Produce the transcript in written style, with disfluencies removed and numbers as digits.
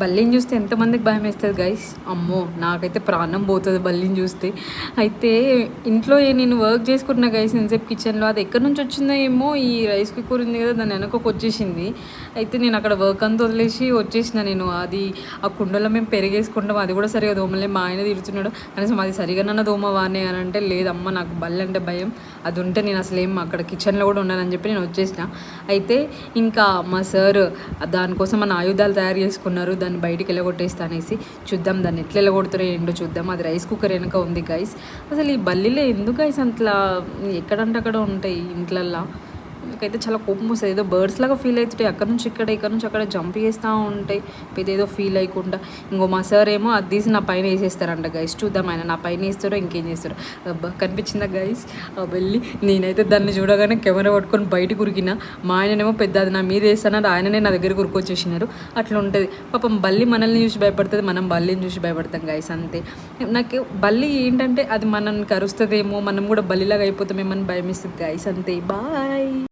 బల్లిని చూస్తే ఎంతమందికి భయం వేస్తుంది గైస్. అమ్మో, నాకైతే ప్రాణం పోతుంది బల్లిని చూస్తే. అయితే ఇంట్లో నేను వర్క్ చేసుకుంటున్నా గైస్ ఇంతసేపు కిచెన్లో. అది ఎక్కడి నుంచి వచ్చిందో ఏమో, ఈ రైస్ కుక్కర్ ఉంది కదా దాని వెనకకు వచ్చేసింది. అయితే నేను అక్కడ వర్క్ అంతా వదిలేసి వచ్చేసిన. నేను అది ఆ కుండలో మేము పెరిగేసుకుంటాం, అది కూడా సరిగా దోమలే. మా ఆయన తిడుతున్నాడు, కనీసం అది సరిగా నన్న దోమ వానే అని అంటే, లేదమ్మా నాకు బల్లి అంటే భయం, అది ఉంటే నేను అసలు ఏం అక్కడ కిచెన్లో కూడా ఉన్నానని చెప్పి నేను వచ్చేసిన. అయితే ఇంకా మా సార్ దానికోసం మన ఆయుధాలు తయారు చేసుకున్నారు, దాన్ని బయటికి వెళ్ళగొట్టేస్తా అనేసి. చూద్దాం దాన్ని ఎట్లా వెళ్ళగొడతారో ఏంటో చూద్దాం. అది రైస్ కుక్కర్ వెనక ఉంది గైస్. అసలు ఈ బల్లిలో ఎందుకు గైస్ అట్లా ఎక్కడంటే అక్కడ ఉంటాయి ఇంట్లల్లో. నాకైతే చాలా కోపం వస్తుంది. ఏదో బర్డ్స్ లాగా ఫీల్ అవుతుంటాయి, అక్కడ నుంచి అక్కడ జంప్ చేస్తూ ఉంటాయి, ఏదో ఫీల్ అయ్యకుండా. ఇంకో మా సార్ ఏమో అది తీసి నా పైన వేసేస్తారంట గైస్. చూద్దాం ఆయన నా పైన వేస్తారో ఇంకేం చేస్తారో. అబ్బా, కనిపించిందా గైస్ ఆ బల్లి? నేనైతే దాన్ని చూడగానే కెమెరా పట్టుకొని బయటకు ఉరికిన. మా ఆయననేమో పెద్ద అది నా మీద వేస్తానని ఆయననే నా దగ్గర ఉరికొచ్చేసినారు. అట్లా ఉంటుంది పాపం. బల్లి మనల్ని చూసి భయపడుతుంది, మనం బల్లిని చూసి భయపడతాం గైస్, అంతే. నాకు బల్లి ఏంటంటే అది మనల్ని కరుస్తుందేమో, మనం కూడా బల్లిలాగా అయిపోతామేమని భయం ఇస్తుంది గైస్, అంతే. బాయ్.